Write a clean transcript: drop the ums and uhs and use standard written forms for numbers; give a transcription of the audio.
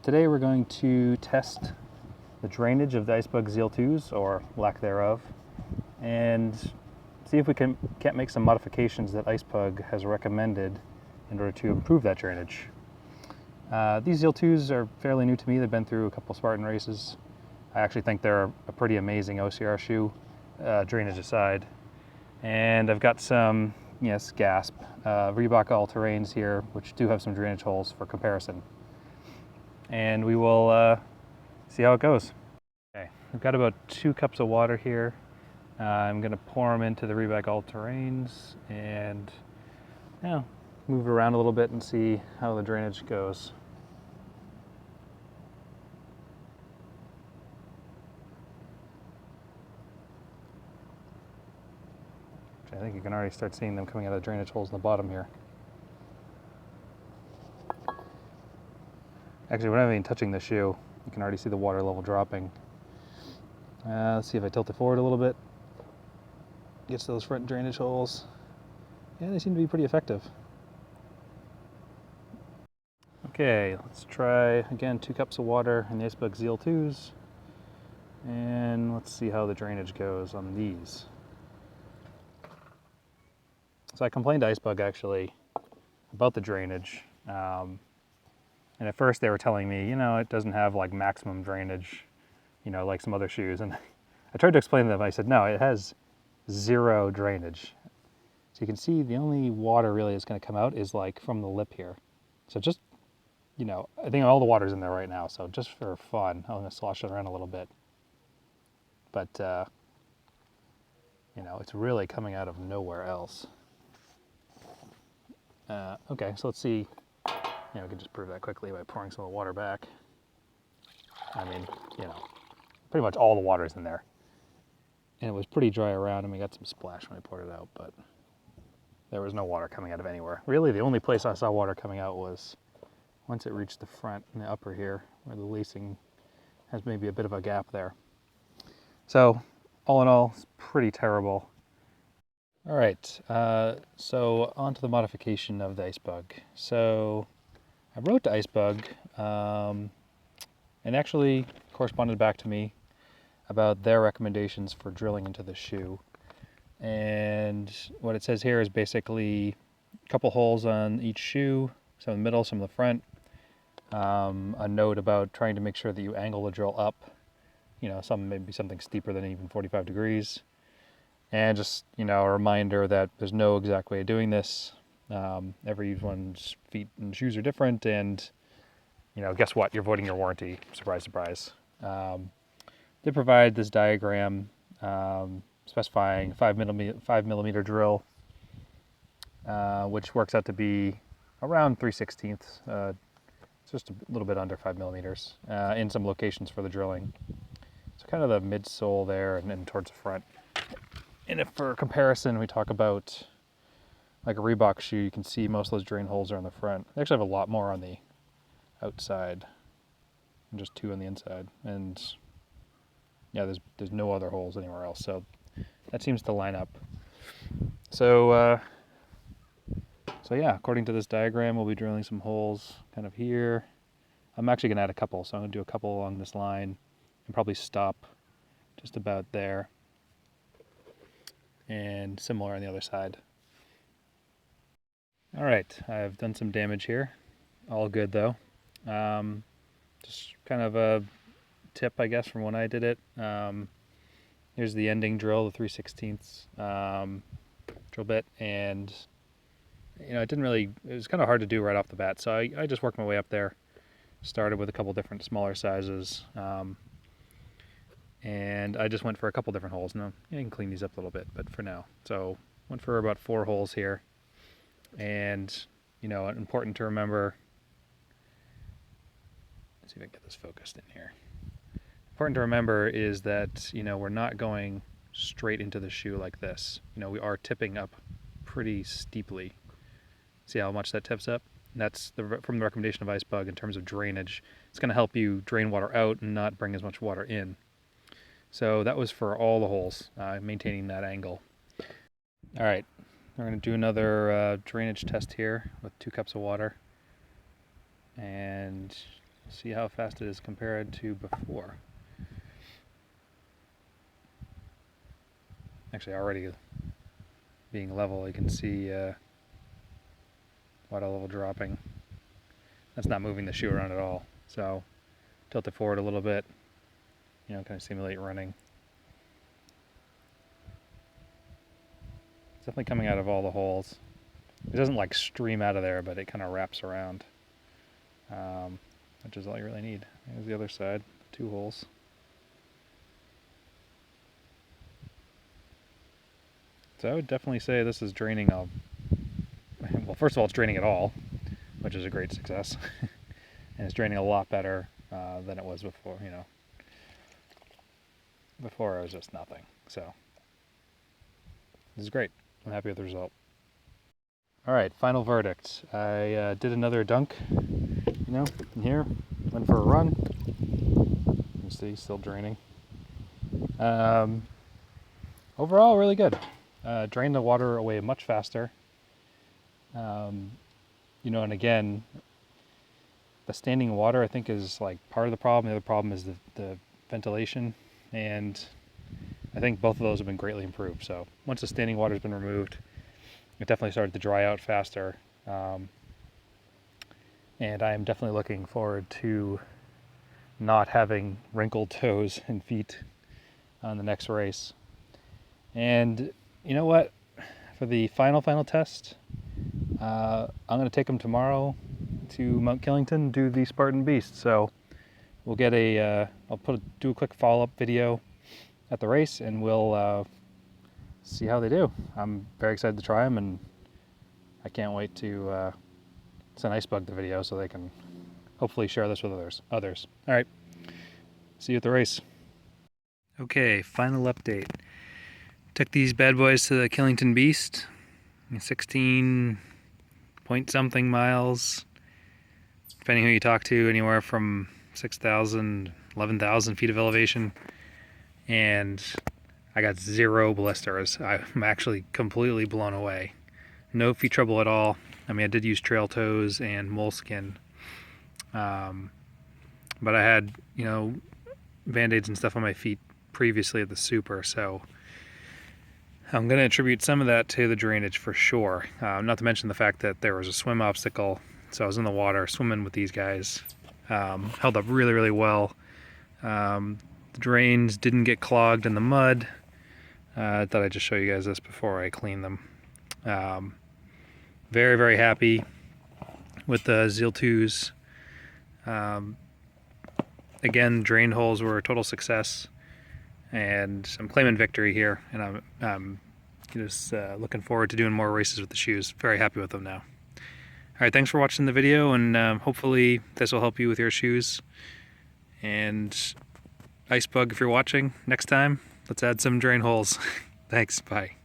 Today we're going to test the drainage of the Icebug Zeal2's, or lack thereof, and see if we can't make some modifications that Icebug has recommended in order to improve that drainage. These Zeal2's are fairly new to me. They've been through a couple Spartan races. I actually think they're a pretty amazing OCR shoe, drainage aside. And I've got some, yes, gasp, Reebok All Terrains here, which do have some drainage holes for comparison. And we will see how it goes. Okay, I've got about 2 cups of water here. I'm going to pour them into the Reebok All Terrains and move it around a little bit and see how the drainage goes. I think you can already start seeing them coming out of the drainage holes in the bottom here. Actually, without even touching the shoe, you can already see the water level dropping. Let's see if I tilt it forward a little bit. Gets to those front drainage holes. Yeah, they seem to be pretty effective. Okay, let's try again 2 cups of water in the Icebug Zeal2's. And let's see how the drainage goes on these. So I complained to Icebug actually about the drainage. And at first they were telling me, it doesn't have like maximum drainage, like some other shoes. And I tried to explain to them, I said, no, it has 0 drainage. So you can see the only water really that's going to come out is like from the lip here. So just, I think all the water's in there right now. So just for fun, I'm going to slosh it around a little bit. But, it's really coming out of nowhere else. Okay, so let's see. We can just prove that quickly by pouring some of the water back. I mean, pretty much all the water's in there. And it was pretty dry around, and we got some splash when I poured it out, but there was no water coming out of anywhere. Really, the only place I saw water coming out was once it reached the front and the upper here, where the lacing has maybe a bit of a gap there. So, all in all, it's pretty terrible. All right, so on to the modification of the Icebug. So I wrote to Icebug and actually corresponded back to me about their recommendations for drilling into the shoe. And what it says here is basically a couple holes on each shoe, some in the middle, some in the front. A note about trying to make sure that you angle the drill up, maybe something steeper than even 45 degrees. And just, a reminder that there's no exact way of doing this. Everyone's feet and shoes are different, and, guess what? You're voiding your warranty. Surprise, surprise. They provide this diagram specifying 5 millimeter drill, which works out to be around 3/16, just a little bit under 5 millimeters in some locations for the drilling. So kind of the midsole there and towards the front. And if for comparison we talk about like a Reebok shoe, you can see most of those drain holes are on the front. They actually have a lot more on the outside and just 2 on the inside. And yeah, there's no other holes anywhere else. So that seems to line up. So yeah, according to this diagram, we'll be drilling some holes kind of here. I'm actually going to add a couple, so I'm going to do a couple along this line and probably stop just about there. And similar on the other side. All right, I've done some damage here. All good though. Just kind of a tip, I guess, from when I did it. Here's the ending drill, the 3/16 drill bit, and it was kind of hard to do right off the bat. So I just worked my way up there. Started with a couple different smaller sizes. And I just went for a couple different holes. Now, you can clean these up a little bit, but for now. So, went for about 4 holes here. And, important to remember, let's see if I can get this focused in here. Important to remember is that, we're not going straight into the shoe like this. We are tipping up pretty steeply. See how much that tips up? And that's from the recommendation of Icebug in terms of drainage. It's going to help you drain water out and not bring as much water in. So that was for all the holes, maintaining that angle. All right, we're going to do another drainage test here with 2 cups of water. And See how fast it is compared to before. Actually, already being level, you can see water level dropping. That's not moving the shoe around at all. So tilt it forward a little bit, kind of simulate running. It's definitely coming out of all the holes. It doesn't like stream out of there, but it kind of wraps around, which is all you really need. Here's the other side, 2 holes. So I would definitely say this is draining well, first of all, it's draining it all, which is a great success. And it's draining a lot better than it was before, Before it was just nothing. So this is great. I'm happy with the result. All right, final verdict. I did another dunk, in here. Went for a run. You see, still draining. Overall, really good. Drained the water away much faster. And again, the standing water I think is like part of the problem. The other problem is the ventilation, and I think both of those have been greatly improved. So once the standing water has been removed, it definitely started to dry out faster. And I am definitely looking forward to not having wrinkled toes and feet on the next race. And you know what? For the final test, I'm going to take them tomorrow to Mount Killington, do the Spartan Beast. So we'll get I'll do a quick follow-up video at the race, and we'll see how they do. I'm very excited to try them, and I can't wait to send Icebug the video so they can hopefully share this with others. All right, see you at the race. Okay, final update. Took these bad boys to the Killington Beast, 16 point something miles, depending who you talk to, anywhere from 6,000, 11,000 feet of elevation, and I got 0 blisters. I'm actually completely blown away. No feet trouble at all. I mean, I did use trail toes and moleskin, but I had, Band-Aids and stuff on my feet previously at the Super, so I'm going to attribute some of that to the drainage for sure. Not to mention the fact that there was a swim obstacle, so I was in the water swimming with these guys. Held up really, really well. The drains didn't get clogged in the mud. I thought I'd just show you guys this before I clean them. Very, very happy with the Zeal2's. Again, drain holes were a total success, and I'm claiming victory here, and I'm just looking forward to doing more races with the shoes. Very happy with them now. All right, thanks for watching the video, and hopefully this will help you with your shoes. And Icebug, if you're watching, next time, let's add some drain holes. Thanks, bye.